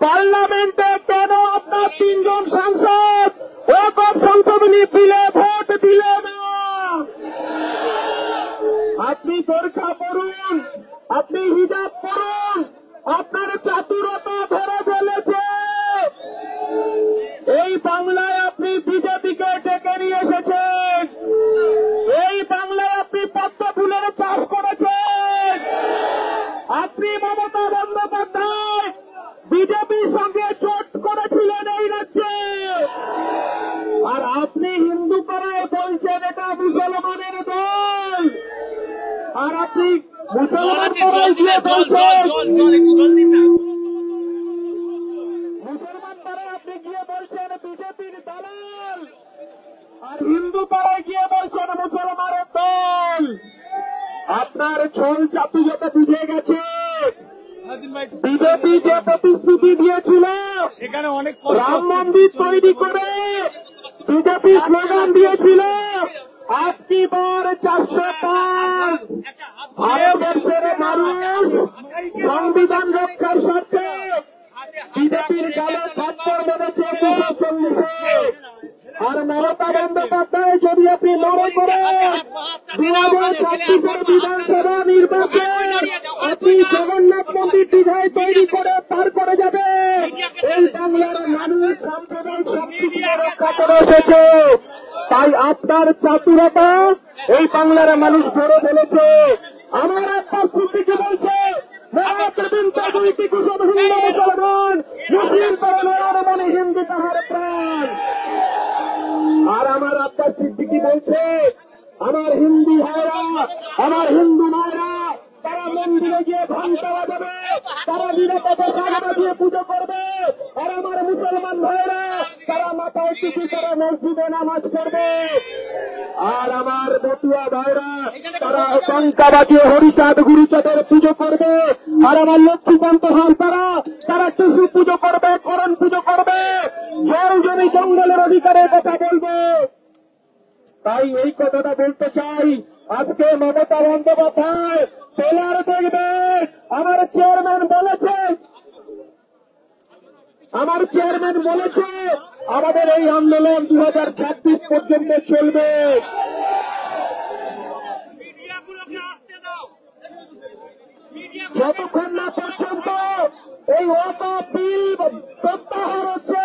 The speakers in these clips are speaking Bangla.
পার্লামেন্টে কেন আপনার 3 জন সাংসদ ওয়াকফ সংশোধনী বিলে ভোট দিলে না? আপনি বোরখা পরুন, আপনি হিজাব পরুন, আপনার চাতুরতা ধরে ফেলেছে। এই বাংলায় আপনি বিজেপিকে ডেকে নিয়ে এসেছেন, এই বাংলায় আপনি পদ্ম ফুলের চাষ করেছেন। আপনি মমতা বন্দ্যোপাধ্যায় বিজেপির সঙ্গে জোট করেছিলেন এই রাজ্যে, আর আপনি হিন্দু পাড়ায় বলছেন এটা মুসলমানের দল, আর আপনি মুসলমান পাড়ায় গিয়ে বলছেন, মুসলমান পাড়ায় আপনি গিয়ে বলছেন বিজেপির দালাল, আর হিন্দু পাড়ায় গিয়ে বলছেন মুসলমানের দল। আপনার ছল চাপি যত বুঝে গেছে। বিজেপি যে প্রতিশ্রুতি দিয়েছিল রাম মন্দির তৈরি করে, বিজেপি স্লোগান দিয়েছিল আপনি বার 400 পার, ভারতবর্ষের মানুষ সংবিধান রক্ষার স্বার্থে বিজেপির গালে থাপ্পড় মেরেছে 240-এ। আর মমতা বন্দ্যোপাধ্যায় যদি আপনি মনে করে 2026-এর বিধানসভা নির্বাচন আপনি জগন্নাথ মন্দির দীঘায় তৈরি করে পার করে যাবে, এই বাংলার মানুষ সাম্প্রদায়িক সম্প্রীতিকে রক্ষা করে এসেছে। তাই আপনার চাতুরতা এই বাংলার মানুষ ধরে ফেলেছে। আমার আব্বাস সিদ্দিকী বলছে হিন্দু মুসলমান মুসলিম তার মনে হিন্দু তাহার প্রাণ। আর আমার আব্বাস সিদ্দিকী বলছে আমার হিন্দু ভাইরা, আমার হিন্দু মায়েরা তারা মন্দিরে গিয়ে ঘন্টা বাজাবে, তারা নিরাপদে সাজা দিয়ে পুজো করবে, আর আমার মুসলমান ভাইরা তারা মাথায় টুপি করে মসজিদে নামাজ পড়বে, আর আমার বটুয়া ভাইরা তারা শঙ্কা বাজিয়ে হরিচাঁদ গুরুচাঁদের পুজো করবে, আর আমার লক্ষ্মীকান্ত হাল তারা টুসু পুজো করবে, করণ পুজো করবে, জল জমি জঙ্গলের অধিকারের কথা বলবে। তাই এই কথাটা বলতে চাই, আজকে মমতা বন্দ্যোপাধ্যায় টেলার দেখবে। আমার চেয়ারম্যান বলেছে আমাদের এই আন্দোলন 2026 পর্যন্ত চলবে। যতক্ষণ না পর্যন্ত এই ওয়াকফ বিল প্রত্যাহার হচ্ছে,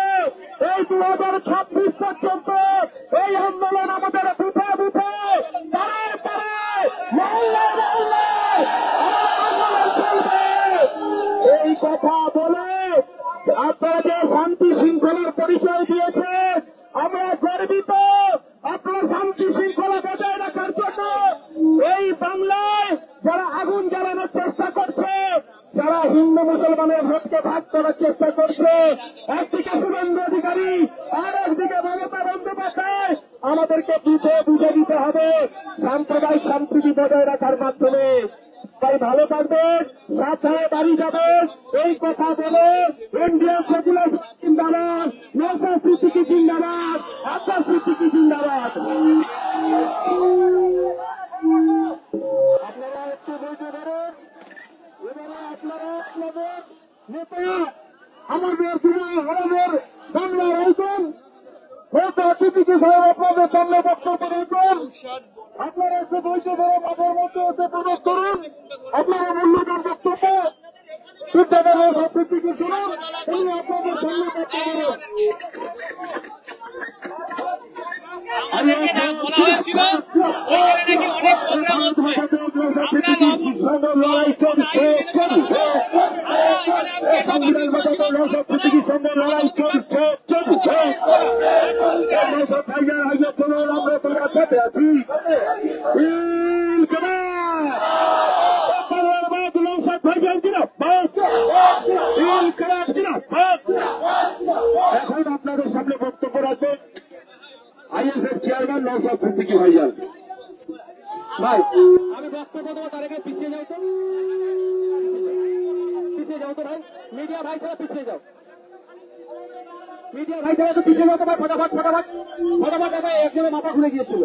এই 2026 পর্যন্ত এই আন্দোলন আমাদের বুথে বুথে আন্দোলন চলবে। এই কথা বলে আপনারা যে শান্তি শৃঙ্খলার পরিচয় দিয়েছেন আমরা গর্বিত। আপনারা শান্তি শৃঙ্খলা বজায় রাখার জন্য এই বাংলায় যারা আগুন জ্বালানোর চেষ্টা করছে, যারা হিন্দু মুসলমানের ভোটকে ভাগ করার চেষ্টা করছে, একদিকে শুভেন্দু অধিকারী আর একদিকে মমতা বন্দ্যোপাধ্যায়, আমাদেরকে বুঝে দিতে হবে সাম্প্রদায়িক সম্প্রীতি বজায় রাখার মাধ্যমে। তাই ভালো থাকবেন, সাথে বাড়ি যাবেন, এই কথা বলে ইন্ডিয়ান সেকুলার জিন্দাবাদ, নওশাদ সিদ্দিকী জিন্দাবাদ, আব্বাস সিদ্দিকী জিন্দাবাদ। আপনারা একটু বইতে পারেন। এবারে আপনারা আপনাদের নেতা আমাদের বাংলার ঐকম অতিথিকে সাহেব আপনাদের সামনে বক্তব্য রেখেন। আপনারা এসে বইতে ধরে মাঝের মধ্যে এসে প্রবেশ করুন। আপনারা মূল্যবান বক্তব্য সিদ্ধান্ত সিদ্দিকী শুনুন, উনি আপনাদের সামনে বক্তব্য লড়াই চলছে, লড়াই চলছে। আমরা তোমার সাথে আছি। এখন আপনাদের সামনে বক্তব্য রাখবেন আইএসএফ চেয়ারম্যান নওশাদ সিদ্দিকী ভাইজান। ভাই আমি বক্তব্য দেবো, তার আগে পিছিয়ে যাও তো, ভাই মিডিয়া ভাই ছাড়া পিছিয়ে যাও, মিডিয়া ভাই ছাড়া তো পিছিয়ে যাও তো ভাই, ফটাফট একজনের মাথা ঘুরে গিয়েছিল।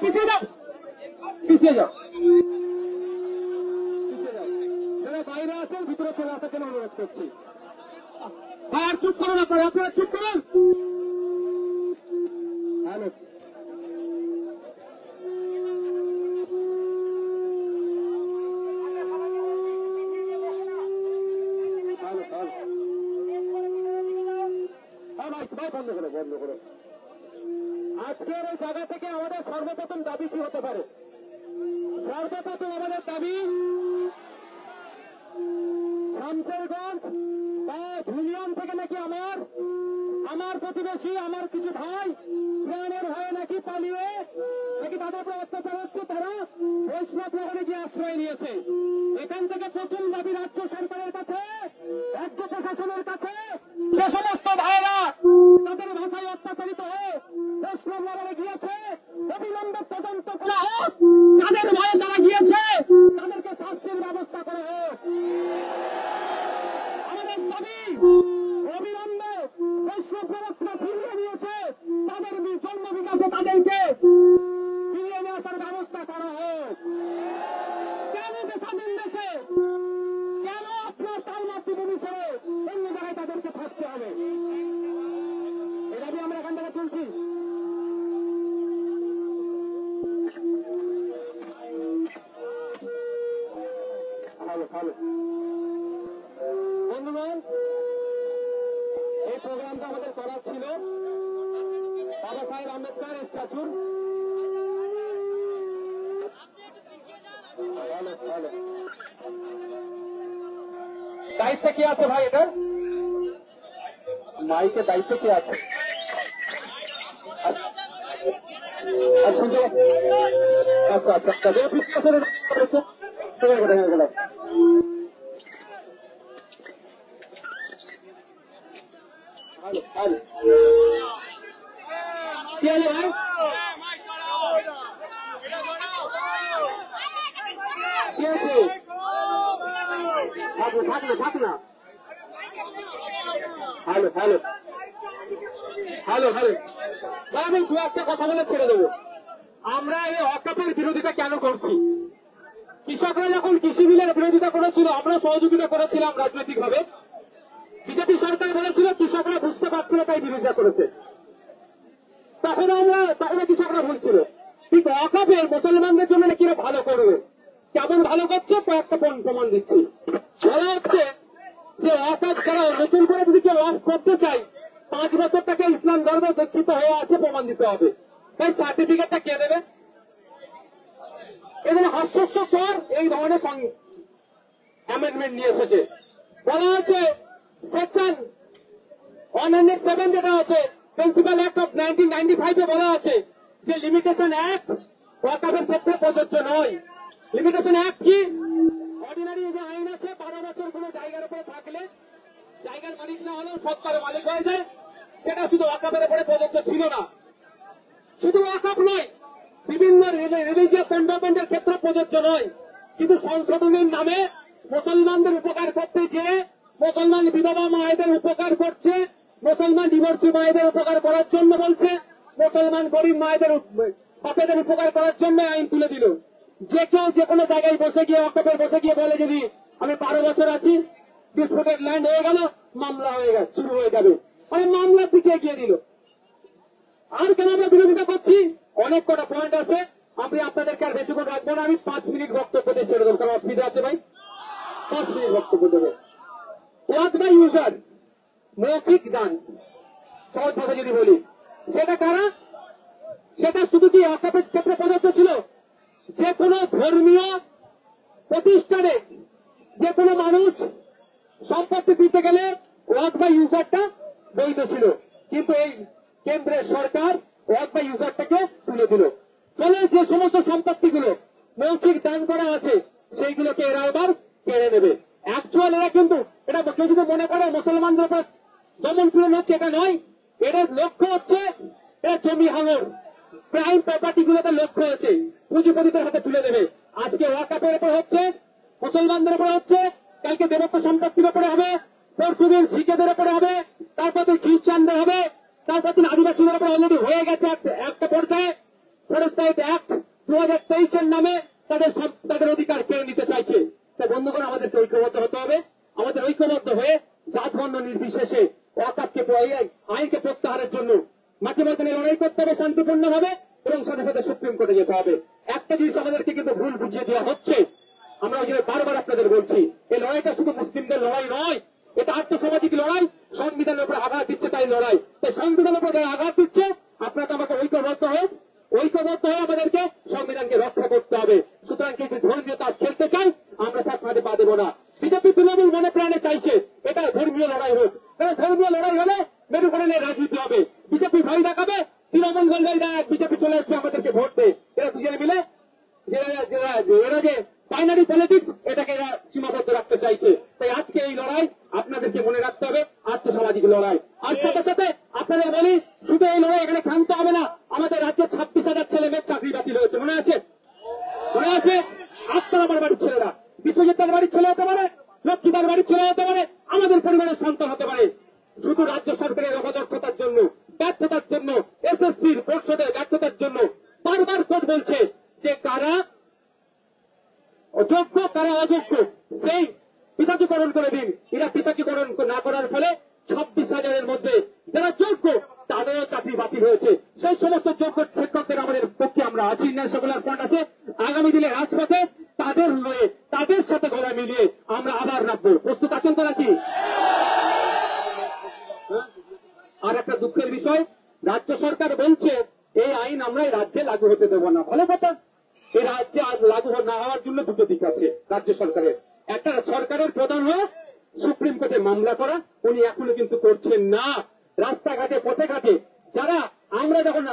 পিছিয়ে যাও যারা বাইরে আছেন ভিতরে চলে আসার জন্য অনুরোধ করছি। আর চুপ করুন, আপনারা চুপ করুন। হ্যালো, বন্ধ করো, বন্ধ করো। আজকের এই জায়গা থেকে আমাদের সর্বপ্রথম দাবি কি হতে পারে? সর্বপ্রথম আমাদের দাবি শামশেরগঞ্জ বা ধুলিয়ান থেকে নাকি আমার প্রতিবেশী, আমার কিছু ভাই প্রাণের ভয়ে নাকি পালিয়ে নাকি তাদের উপর অত্যাচার হচ্ছে, তারা বৈষ্ণবনগরে গিয়ে আশ্রয় নিয়েছে। এখান থেকে প্রথম দাবি রাজ্য সরকারের কাছে, রাজ্য প্রশাসনের কাছে, যে সমস্ত ভাইয়েরা তাদের ভাষায় অত্যাচারিত হয়ে বৈষ্ণবনগরে গিয়েছে, অবিলম্বে তদন্ত করা হোক। যাদের ভয়ে তারা গিয়েছে তাদেরকে শাস্তির ব্যবস্থা করা হোক। আমাদের দাবি অবিলম্বে বৈষ্ণব প্রবক্তা ফিরিয়ে নিয়েছে, তাদের জন্ম বিকাশে তাদেরকে ফিরিয়ে নিয়ে আসার ব্যবস্থা করা হোক। কেন যে স্বাধীন দেশে কেন আপনার তাল মাতৃভূমি ছেড়ে অন্য জায়গায় তাদেরকে থাকতে হবে? এ দাবি আমরা এখান থেকে তুলছি। ভালো ভালো বন্ধুগণ, এই প্রোগ্রামটা আমাদের করার ছিল বাবা সাহেব আম্বেদকর স্ট্যাচুর। দায়িত্বে কে আছে ভাই? এটা মাইকের দায়িত্বে কে আছে? আচ্ছা আচ্ছা আচ্ছা, হয়ে গেল। কি হলো ভাই? কি আছে? থাক না। হ্যালো হ্যালো হ্যালো হ্যালো, আমি দু একটা কথা বলে ছেড়ে দেবো। আমরা এই ওয়াকফের বিরোধিতা কেন করছি? কৃষকরা যখন কৃষি বিলের বিরোধিতা করেছিল, আমরা সহযোগিতা করেছিলাম রাজনৈতিকভাবে। বিজেপি সরকার বলেছিল কৃষকরা বুঝতে পারছিল তাই বিরোধিতা করেছে। তখন কৃষকরা বলছিল ঠিক ওয়াকফের মুসলমানদের জন্য নাকি ভালো করবে। কেমন ভালো করছে কয়েকটা প্রমাণ দিচ্ছি। বলা হচ্ছে যে ওয়াকফ যারা নতুন করে যদি কেউ ওয়াকফ করতে চায় 5 বছর তাকে ইসলাম ধর্মে দীক্ষিত হয়ে আছে প্রমাণ দিতে হবে। তাই সার্টিফিকেটটা কে দেবে? এদের হাস্যস্যকর এই ধরনের অ্যামেন্ডমেন্ট নিয়ে এসেছে। বলা হচ্ছে সেকশন 107 যেটা আছে প্রিন্সিপাল অ্যাক্ট অফ 1995 বলা আছে যে লিমিটেশন অ্যাক্ট ওয়াকফের ক্ষেত্রে প্রযোজ্য নয়। লিমিটেশন অ্যাক্ট কি? অর্ডিনারি যে আইন আছে 12 বছর কোন জায়গার উপরে থাকলে জায়গার মালিক না হলেও সত্তরে মালিক হয়ে যায়, সেটা শুধু ওয়াকফের উপরে প্রযোজ্য ছিল না। শুধু ওয়াকফ নয়, বিভিন্ন রিলিজিয়াস এন্ডাওমেন্টের ক্ষেত্রে প্রযোজ্য নয়। কিন্তু সংশোধনের নামে মুসলমানদের উপকার করতে গিয়ে মুসলমান বিধবা মায়েদের উপকার করছে, মুসলমান ডিভোর্সি মায়েদের উপকার করার জন্য বলছে, মুসলমান গরিব মায়েদের বাপেদের উপকার করার জন্য আইন তুলে দিল। যে কেউ যে কোনো জায়গায় বসে গিয়ে ওয়াকফের বসে গিয়ে বলে যদি আমি 12 বছর আছি, ডিসপুটেড ল্যান্ড হয়ে গেল, মামলা হয়ে গেল, শুরু হয়ে যাবে। মানে মামলার দিকে এগিয়ে দিল। আর কেন আমরা বিরোধিতা করছি? অনেক কটা পয়েন্ট আছে, আমি আপনাদেরকে আর বেশিক্ষণ রাখবো না। আমি 5 মিনিট বক্তব্য দিয়ে ছেড়ে দেবো। কারণ অসুবিধা আছে ভাই, 5 মিনিট বক্তব্য দেবো। ওয়াকফ বাই ইউজার, মৌখিক দান, সহজ ভাষা যদি বলি, সেটা কারা? সেটা শুধু কি ওয়াকফের ক্ষেত্রে প্রযোজ্য ছিল? যে কোনো ধর্মীয় প্রতিষ্ঠানে যে কোনো মানুষ সম্পত্তি দিতে গেলে ওয়াকফ বাই ইউজারটা বৈধ ছিল। কিন্তু এই কেন্দ্রের সরকার ওয়াকফ বাই ইউজারটাকে তুলে দিল। ফলে যে সমস্ত সম্পত্তিগুলো মৌখিক দান করা আছে সেইগুলোকে এরা এবার কেড়ে নেবে। অ্যাকচুয়াল এরা কিন্তু এটা কেউ যদি মনে করে মুসলমানদের উপর দমন পীড়ন হচ্ছে, এটা নয়। এদের লক্ষ্য হচ্ছে এরা জমি হাঙর, প্রাইম প্রপার্টি গুলোতে লক্ষ্য আছে পুঁজিপতিদের হাতে তুলে দেবে। আজকে ওয়াকফের উপর হচ্ছে, মুসলমানদের উপর হচ্ছে, কালকে দেবত্ব সম্পত্তির উপরে হবে, পরশুদিন শিখেদের উপরে হবে, তারপর দিন খ্রিস্টানদের হবে, তারপর দিন আদিবাসীদের উপরে অলরেডি হয়ে গেছে একটা পর্যায়ে। ফরেস্ট রাইট অ্যাক্ট 2023 নামে তাদের অধিকার কেড়ে নিতে চাইছে। তাই বন্ধুগণ, আমাদেরকে ঐক্যবদ্ধ হতে হবে। আমাদের ঐক্যবদ্ধ হয়ে জাত বর্ণ নির্বিশেষে ওয়াকাফকে আইনকে প্রত্যাহারের জন্য মাঝে মধ্যে লড়াই করতে হবে শান্তিপূর্ণ ভাবে এবং সাথে সাথে সুপ্রিম কোর্টে যেতে হবে। একটা জিনিস আমাদেরকে কিন্তু ভুল বুঝিয়ে দেওয়া হচ্ছে, আমরা ওই জন্য বারবার আপনাদের বলছি এই লড়াইটা শুধু মুসলিমদের লড়াই নয়, এটা আর্থসামাজিক লড়াই, সংবিধানের উপরে আঘাত দিচ্ছে তাই লড়াই। তাই সংবিধানের উপরে যারা আঘাত দিচ্ছে আপনাকে আমাকে ঐক্যবদ্ধ হয়ে আমাদেরকে সংবিধানকে রক্ষা করতে হবে। সুতরাং কিন্তু ধর্মীয় তাস খেলতে চাই আমরা তার ফাঁদে পা দেবো না। বিজেপি তৃণমূল মনে প্রাণে চাইছে এটা ধর্মীয় লড়াই হোক, কারণ ধর্মীয় লড়াই হলে মেরুকরণের রাজনীতি হবে। বিজেপি ভয় দেখাবে, তৃণমূল বলবে বিজেপি চলে আসবে আমাদেরকে ভোট দে। এরা দুজনে মিলে এরা যে বাইনারি পলিটিক্স এটাকে এরা সীমাবদ্ধ রাখতে চাইছে। তাই আজকে এই লড়াই আপনাদেরকে মনে রাখতে হবে আর্থসামাজিক লড়াই। আর সাথে সাথে আপনাদের বলি শুধু এই লড়াই এখানে ক্ষান্ত হবে না, আমাদের রাজ্যে 26,000 ছেলে মেয়ের চাকরি বাতিল হয়েছে, মনে আছে? আপনার আমার বাড়ির ছেলেরা বিশ্বজিৎ বাড়ির ছেলে হতে পারে, লক্ষ্মীদার বাড়ির ছেলে হতে পারে, আমাদের পরিবারের সন্তান হতে পারে। শুধু রাজ্য সরকারের অদক্ষতার জন্য, ব্যর্থতার জন্য, এসএসসির পর্ষদের ব্যর্থতার জন্য বারবার কোর্ট বলছে যে কারা অযোগ্য কারা অযোগ্য সেই পৃথকীকরণ করে দিন। এরা পৃথকীকরণ না করার ফলে 26,000-এর মধ্যে যারা যোগ্য তাদেরও চাকরি বাতিল হয়েছে। সেই সমস্ত যোগ্য শিক্ষকদের আমাদের পক্ষে আমরা আছি, ইন্ডিয়ান সেকুলার ফ্রন্ট আছে। আগামী দিনে রাজপথে তাদের লয়ে তাদের সাথে গলা মিলিয়ে আমরা আবার নামবো। প্রস্তুত আছেন তো নাকি? আর একটা দুঃখের বিষয়, রাজ্য সরকার বলছে এই আইন আমরা এই রাজ্যে লাগু হতে দেবো না। ভালো কথা, এই রাজ্যে আজ লাগু না হওয়ার জন্য দুটো দিক আছে রাজ্য সরকারের। একটা সরকারের প্রধান হয়ে সুপ্রিম কোর্টে মামলা করা, উনি এখনো কিন্তু করছেন না। রাস্তাঘাটে পথে ঘাটে যারা আমরা যখন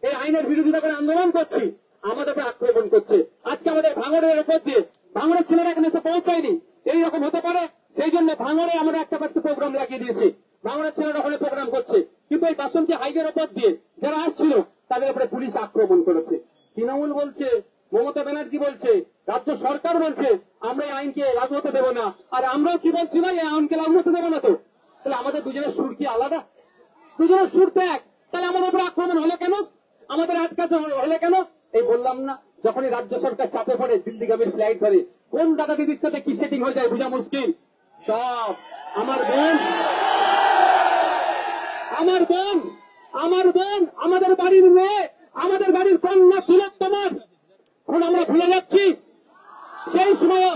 এই আইনের বিরোধিতা করে আন্দোলন করছি আমাদের আক্রমণ করছে। আজকে আমাদের ভাঙড়ের উপর দিয়ে ভাঙড়ের ছেলেরা এখানে এসে পৌঁছায়নি, এইরকম হতে পারে সেই জন্য ভাঙড়ে আমরা একটা প্রোগ্রাম লাগিয়ে দিয়েছি, ভাঙড়ের ছেলেরা ওখানে প্রোগ্রাম করছে। কিন্তু এই বাসন্তী হাইওয়ের উপর দিয়ে যারা আসছিল তাদের উপরে পুলিশ আক্রমণ করেছে। তৃণমূল বলছে, মমতা ব্যানার্জি বলছে, রাজ্য সরকার বলছে আমরা এই আইনকে লাগু হতে দেবো না। আর আমরাও কি বলছি না এই আইনকে লাগু হতে দেবো না। তো তাহলে আমাদের দুজনের সুর কি আলাদা? দুজনের সুর তো এক, তাহলে আমাদের উপরে আক্রমণ হলো কেন? আমাদের আটকাতে হলে কেন? এই বললাম না, যখনই রাজ্য সরকার চাপে পড়ে দিল্লিগামীর ফ্লাইট ধরে কোন দাদা দিদির সাথে কি সেটিং হয়ে যায় বোঝা মুশকিল। সব আমার বোন আমাদের বাড়ির মেয়ে, আমাদের বাড়ির কন্যা তিলোত্তমার এখন আমরা ভুলে যাচ্ছি। সেই সময়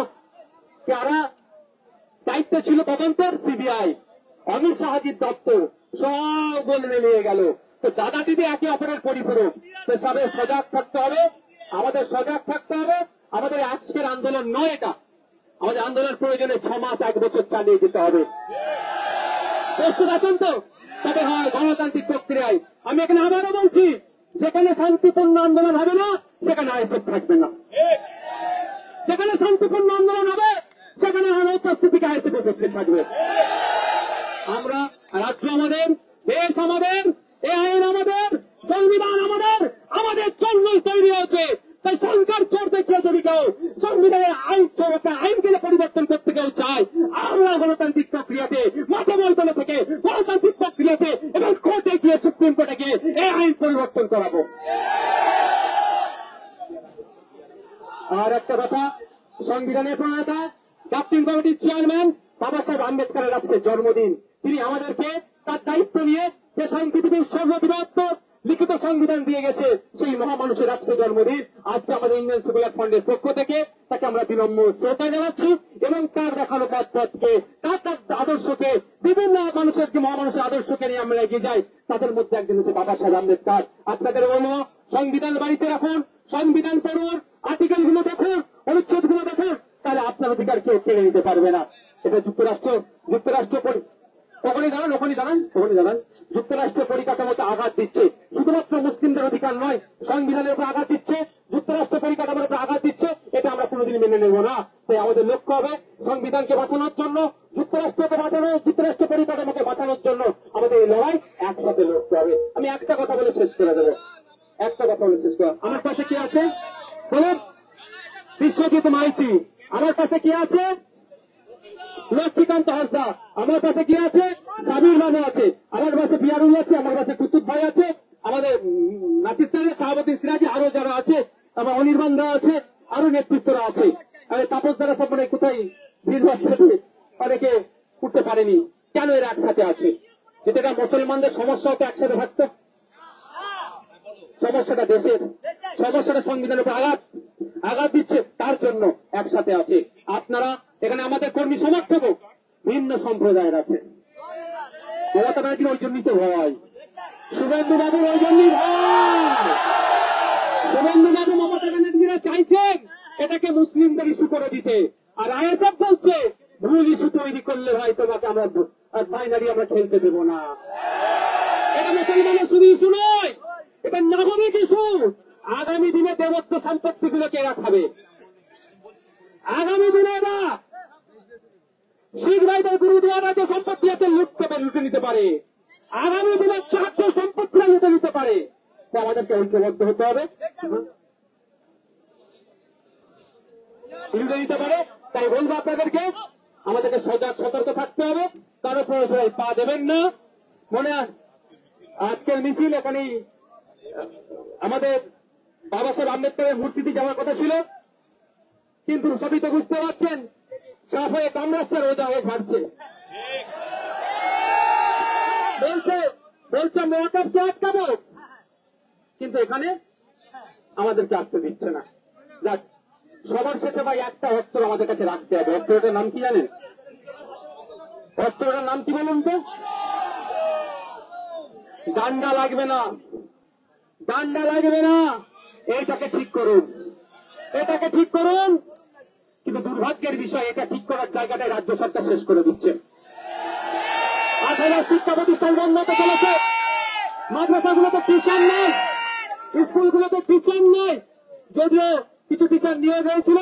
যারা দায়িত্ব ছিল তদন্তের সিবিআই, অমিত শাহজির দপ্তর সব বলে নিয়ে গেল। তো দাদা দিদি একে অপরের পরিপূরক, তো সবে সজাগ থাকতে হবে, আমাদের সজাগ থাকতে হবে। আমাদের আজকের আন্দোলন নয় এটা, আমাদের আন্দোলন প্রয়োজনে 6 মাস 1 বছর চালিয়ে যেতে হবে। প্রস্তুত আছেন তো? তবে হয় গণতান্ত্রিক প্রক্রিয়ায়। আমি এখানে আবারও বলছি, যেখানে শান্তিপূর্ণ আন্দোলন হবে না সেখানে আইএসএফ থাকবে না, যেখানে শান্তিপূর্ণ আন্দোলন হবে সেখানে উপস্থিতিকে আইএসএফ উপস্থিত থাকবে। আমরা রাজ্য আমাদের, দেশ আমাদের, এই আইন আমাদের, সংবিধান আমাদের, আমাদের জন্যই তৈরি হয়েছে। তাই সংখ্যার চোর দেখিয়ে যদি কেউ সংবিধানের আইনকে পরিবর্তন করতে কেউ চায়, আমরা গণতান্ত্রিক প্রক্রিয়াতে মাঠে ময়দানে থেকে গণতান্ত্রিক প্রক্রিয়াতে এবং কোর্টে গিয়ে সুপ্রিম কোর্টে গিয়ে এই আইন পরিবর্তন করাবো। আর একটা কথা, সংবিধানের প্রণেতা ড্রাফটিং কমিটির চেয়ারম্যান বাবা সাহেব আম্বেদকরের আজকে জন্মদিন। তিনি আমাদেরকে তার দায়িত্ব নিয়ে যে পৃথিবীর সর্ববৃহত্তর লিখিত সংবিধান দিয়ে গেছে, সেই মহামানুষের আজকে জন্মদিন। আজকে আমাদের ইন্ডিয়ান সেকুলার ফ্রন্টের পক্ষ থেকে তাকে আমরা বিনম্র শ্রদ্ধা জানাচ্ছি এবং তার দেখানো পথকে, তার আদর্শকে, বিভিন্ন মানুষের যে মহামানুষের আদর্শকে নিয়ে আমরা এগিয়ে যাই, তাদের মধ্যে একজন হচ্ছে বাবা সাহেব আম্বেদকর। আপনাদের বলবো, সংবিধান বাড়িতে রাখুন, সংবিধান পড়ুন, আর্টিকেল গুলো দেখুন, অনুচ্ছেদ গুলো দেখুন, তাহলে আপনার অধিকার কেউ কেড়ে নিতে পারবে না। এটা যুক্তরাষ্ট্র ওখানে দাঁড়ান যুক্তরাষ্ট্র পরিকাঠামোতে আঘাত দিচ্ছে, শুধুমাত্র মুসলিমদের অধিকার নয়, সংবিধানের উপর আঘাত দিচ্ছে, যুক্তরাষ্ট্র পরিকাঠামোর উপর আঘাত দিচ্ছে। এটা আমরা কোনোদিন মেনে নেব না। তাই আমাদের লক্ষ্য হবে সংবিধানকে বাঁচানোর জন্য, যুক্তরাষ্ট্রকে বাঁচানো, যুক্তরাষ্ট্র পরিকাঠামোকে বাঁচানোর জন্য আমাদের এই লড়াই একসাথে লড়তে হবে। আমি একটা কথা বলে শেষ করে দেবো, আমার পাশে কি আছে বলুন? বিশ্বজিৎ মাইতি। আমার পাশে কি আছে? লক্ষ্মীকান্ত হাসদা। আমার পাশে কি আছে? সাবির বাবু আছে। আমার পাশে বিয়ারুল আছে। আমার পাশে কুতুব ভাই আছে। আমাদের নাসির সাহেব, শাহাবুদ্দিন সিরাজি, আরো যারা আছে, আমার অনির্বাণ দা আছে, আরো নেতৃত্বরা আছে। তাপস দ্বারা সব কোথায় ভিড় অনেকে উঠতে পারেনি। কেন এরা একসাথে আছে? যদি এটা মুসলমানদের সমস্যা হতো একসাথে থাকতো? সমস্যাটা দেশের, সমস্যাটা সংবিধানের উপর আঘাত দিচ্ছে, তার জন্য একসাথে আছে। আপনারা এখানে আমাদের কর্মী সমর্থক ভিন্ন সম্প্রদায়ের আছে। মমতা ব্যানার্জির ওই জন্যই তো ভয়, শুভেন্দু বাবুর ওই জন্যই ভয়। শুভেন্দু বাবু মমতা ব্যানার্জিরা চাইছেন এটাকে মুসলিমদের ইস্যু করে দিতে, আর আইএসএফ বলছে ভুল ইস্যু তৈরি করলে ভাই তোমাকে আমরা বাইনারি আমরা খেলতে দেবো না। এটা মুসলমানের শুধু ইস্যু নয়, এটা নাগরিক ইস্যু। আগামী দিনে দেবত্ব সম্পত্তিগুলোকে এরা খাবে। আগামী দিনে এরা শিখ ভাইদের গুরুদুয়ারা যে সম্পত্তি আছে লুটে নিতে পারে। আগামী দিনে চার্চ সম্পত্তিরা লুটে নিতে পারে। তো আমাদেরকে ঐক্যবদ্ধ হতে হবে, লুটে নিতে পারে। তাই বলবো আপনাদেরকে, আমাদেরকে সতর্ক থাকতে হবে, কারো প্রয়োজনে পা দেবেন না। মনে আজকের মিছিল এখানেই আমাদের বাবা সাহেব আম্বেদকরের মূর্তিতে যাওয়ার কথা ছিল, কিন্তু সবই তো বুঝতে পারছেন সাপ হয়ে কামড়াচ্ছে, রোজা হয়ে ঝাড়ছে। বলছে মহাকাবকে আটকাবো, কিন্তু এখানে আমাদেরকে আসতে দিচ্ছে না। যাক, সবার শেষে ভাই একটা অস্ত্র আমাদের কাছে রাখতে হবে। অস্ত্রটার নাম কি জানেন? অস্ত্রটার নাম কি বলুন তো? ডান্ডা লাগবে না, ডান্ডা লাগবে না। এইটাকে ঠিক করুন, এটাকে ঠিক করুন। কিন্তু দুর্ভাগ্যের বিষয়, এটা ঠিক করার জায়গাটায় রাজ্য সরকার শেষ করে দিচ্ছে। 8,000 শিক্ষা প্রতিষ্ঠান বন্ধ হতে চলেছে। মাদ্রাসাগুলোতে টিচার নেই, স্কুলগুলোতে টিচার নেই। যদিও কিছু টিচার নিয়োগ হয়েছিল,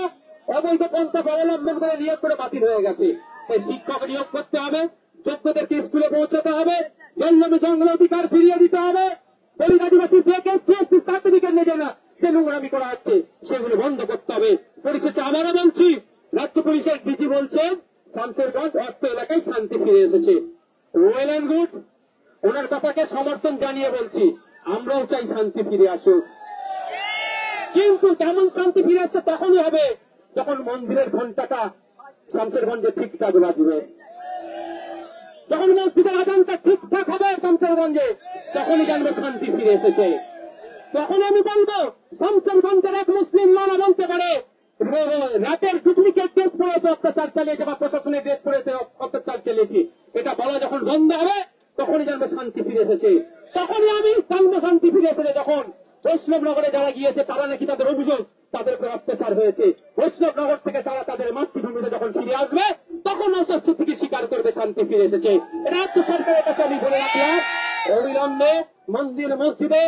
অবৈধ পন্থা অবলম্বন করে নিয়োগ করে বাতিল হয়ে গেছে। তাই শিক্ষক নিয়োগ করতে হবে, যোগ্যদেরকে স্কুলে পৌঁছাতে হবে, জঙ্গল অধিকার ফিরিয়ে দিতে হবে। দলিত আদিবাসী সার্টিফিকেট নেবে না, যে নোংরামি করা হচ্ছে সেগুলো বন্ধ করতে হবে। পরিশেষে আমরা বলছি, রাজ্য পুলিশের ডিজি বলছেন শামসেরগঞ্জ অর্থ এলাকায় শান্তি ফিরে এসেছে। ওয়েল অ্যান্ড গুড, ওনার কথাকে সমর্থন জানিয়ে বলছি, আমরাও চাই শান্তি ফিরে আসুক। কিন্তু কেমন শান্তি ফিরে আসছে তখনই হবে যখন মন্দিরের ঘন্টাটা শামসেরগঞ্জে ঠিকঠাক বাজবে, যখন মসজিদের আজানটা ঠিকঠাক হবে শামসেরগঞ্জে, তখনই জানবে শান্তি ফিরে এসেছে। তখন আমি বলবো শামসেরগঞ্জের এক মুসলিম মানা বলতে পারে র্যাপের ডুপ্লিকেট ড্রেস পরেছে অত্যাচার চালিয়েছে, বা প্রশাসনের ড্রেস পরেছে অত্যাচার চালিয়েছি, এটা বলা যখন বন্ধ হবে তখনই জানবে শান্তি ফিরে এসেছে। তখনই আমি জানবো শান্তি ফিরে এসেছে যখন বৈষ্ণবনগরে যারা গিয়েছে তারা নাকি তাদের অভিযোগ তাদের উপর অত্যাচার হয়েছে, বৈষ্ণবনগর থেকে তারা তাদের মাতৃভূমিতে যখন ফিরে আসবে তখন অস্বস্তি থেকে স্বীকার করবে শান্তি ফিরে এসেছে। রাজ্য সরকারের কাছে আমি বলে রাখলাম, অবিলম্বে মন্দির মসজিদে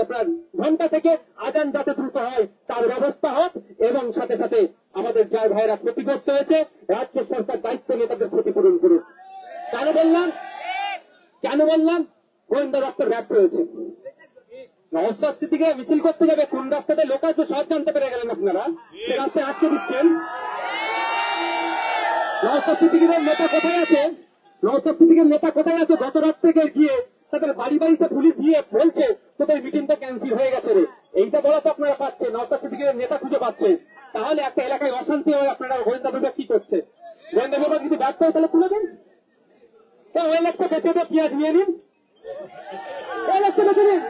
আপনার ঘন্টা থেকে আজান যাতে দ্রুত হয় তার ব্যবস্থা হোক, এবং সাথে সাথে আমাদের যার ভাইয়েরা ক্ষতিগ্রস্ত হয়েছে রাজ্য সরকার দায়িত্ব নিয়ে তাদের ক্ষতিপূরণ করুক। কেন বললাম গোয়েন্দা দপ্তর ব্যর্থ হয়েছে। নওশাদ সিদ্দিকী মিছিল করতে যাবে, কোন রাস্তাতে লোক আসবে সব জানতে পেরে গেলেন আপনারা, সে রাস্তায় আটকে দিচ্ছেন। নওশাদ সিদ্দিকীর নেতা কোথায় আছে? নওশাদ সিদ্দিকীর নেতা কোথায় আছে? গত রাত থেকে গিয়ে তাদের বাড়ি বাড়িতে পুলিশ গিয়ে বলছে তোদের মিটিংটা ক্যান্সেল হয়ে গেছে রে। এইটা বলা তো আপনারা পাচ্ছেন, নওশাদ সিদ্দিকীর নেতা খুঁজে পাচ্ছেন। তাহলে একটা এলাকায় অশান্তি হয়, আপনারা গোয়েন্দা বিভাগ কি করছে? গোয়েন্দা বিভাগ যদি ব্যর্থ হয় তাহলে তুলে দেন, ওই লাগছে বেঁচে দিয়ে পেঁয়াজ নিয়ে নিন, ওই লাগছে বেঁচে নিন,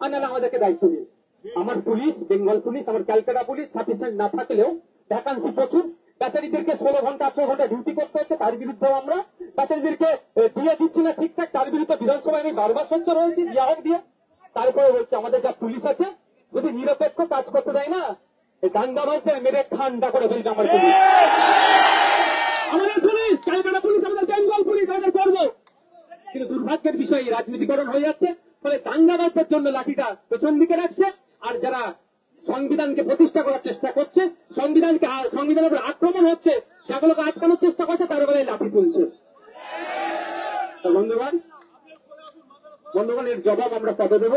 আর না আমাদেরকে দায়িত্ব নিন। আমার পুলিশ, বেঙ্গল পুলিশ, আমার ক্যালকাটা পুলিশ সাফিসিয়েন্ট না থাকলেও ভ্যাকান্সি প্রচুর। বেচারীদেরকে 16 ঘন্টা 18 ঘন্টা ডিউটি করতে হচ্ছে, তার বিরুদ্ধেও আমরা বেচারীদেরকে দিয়ে দিচ্ছি না ঠিকঠাক, তার বিরুদ্ধে বিধানসভায় আমি বারবার সোচ্চার হয়েছি, দিয়া হোক দিয়ে। তারপরে বলছি আমাদের যা পুলিশ আছে যদি নিরপেক্ষ কাজ করতে দেয় না, এই দাঙ্গাবাজদের মেরে ঠান্ডা করে ফেলবে আমার পুলিশ। আমাদের পুলিশ, ক্যালকাটা পুলিশ, আমাদের বেঙ্গল পুলিশ, আমাদের গর্ব। কিন্তু দুর্ভাগ্যের বিষয় রাজনীতিকরণ হয়ে যাচ্ছে, ফলে দাঙ্গাবাজদের জন্য লাঠিটা পেছন দিকে রাখছে, আর যারা সংবিধানকে প্রতিষ্ঠা করার চেষ্টা করছে, সংবিধানের উপর আক্রমণ হচ্ছে, সেগুলোকে আটকানোর চেষ্টা করছে, তার বেলায় লাঠি তুলছে। বন্ধুগণ, এর জবাব আমরা কবে দেব?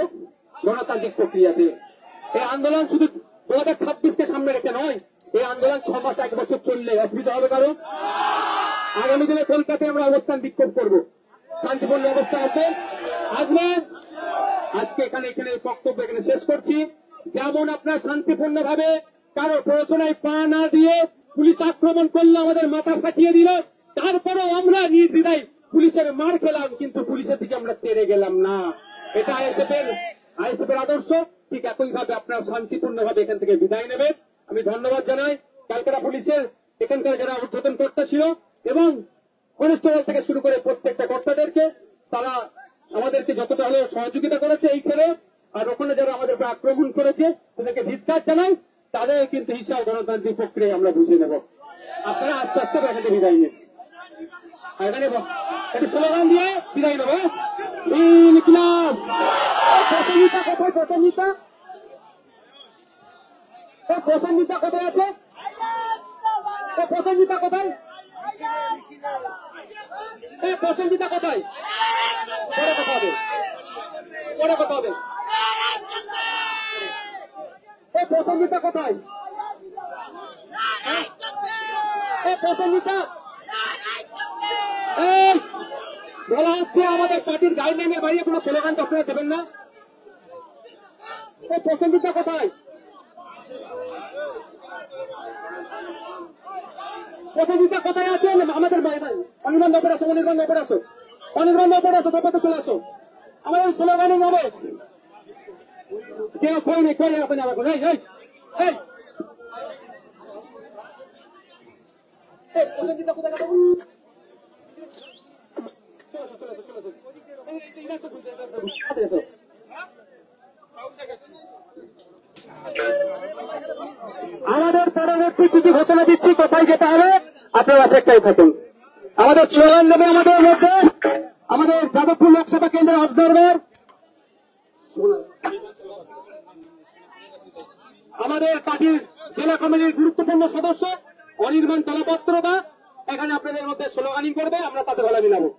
গণতান্ত্রিক প্রক্রিয়াতে। এই আন্দোলন শুধু 2026কে সামনে রেখে নয়, এই আন্দোলন 6 মাস 1 বছর চললে অসুবিধা হবে কারো? আগামী দিনে কলকাতায় আমরা অবস্থান বিক্ষোভ করব, শান্তিপূর্ণ অবস্থা আসবেন। আজকে এখানে বক্তব্য এখানে শেষ করছি। যেমন আপনার শান্তিপূর্ণ ভাবে কারো প্ররোচনায় পা না দিয়ে পুলিশ আক্রমণ করলো, আমাদের মাথা ফাটিয়ে দিল, তারপরেও আমরা নির্দ্বিধায় পুলিশের মার খেলাম, কিন্তু পুলিশের দিকে আমরা তেড়ে গেলাম না। এটা আইএসএফ এর আদর্শ। ঠিক একইভাবে আপনারা শান্তিপূর্ণভাবে এখান থেকে বিদায় নেবেন। আমি ধন্যবাদ জানাই ক্যালকাটা পুলিশের এখানকার যারা উদ্বোধন কর্তা ছিল এবং কনস্টেবল থেকে শুরু করে প্রত্যেকটা কর্তাদেরকে। তারা আমাদেরকে যতটা হলেও সহযোগিতা করেছে এই খেলে। আর ওখানে যারা আমাদের উপর আক্রমণ করেছে তাদেরকে ধিক্কার জানাই। তাদের কিন্তু হিসাব গণতান্ত্রিক প্রক্রিয়া আমরা বুঝে নেব। আপনারা আস্তে আস্তে এখান থেকে বিদায় নেন। এখানে একটু স্লোগান দিয়ে বিদায় নেব। ইনকিলাব। প্রসেনজিতা কোথায়? প্রসেনজিতা প্রসেনজিতা কোথায় আছে? প্রসেনজিতা কোথায়? প্রসেনজিতা কোথায়? পরে কথা হবে, পরে কথা হবে। প্রসেনজিতা কোথায়? প্রসেনজিতা বলা হচ্ছে আমাদের পার্টির গাইডলাইনের বাইরে কোনো স্লোগান তো আপনারা দেবেন না। প্রসেনজিতা কোথায়? প্রসেনজিতা কোথায় আছে? আমাদের অনির্বাণ ওপরে আসো, অনির্বাণ ওপরে আসো, অনির্বাণ ওপরে আসো, তারপরে চলে আসো। আমাদের স্লোগানিং হবে। কেউ কই নেই, কই আপনি আমার প্রসেনজিতা কোথায়? আমাদের পরবর্তী কিছু ঘোষণা দিচ্ছি, কোথায় যেতে হবে আপনারা অপেক্ষায় থাকুন। আমাদের স্লোগান দেবে আমাদের মধ্যে আমাদের যাদবপুর লোকসভা কেন্দ্রের অবজারভার, আমাদের পার্টির জেলা কমিটির গুরুত্বপূর্ণ সদস্য অনির্বাণ তলাপত্রদা এখানে আপনাদের মধ্যে স্লোগানিং করবে। আমরা তাতে গলা মিলাবো।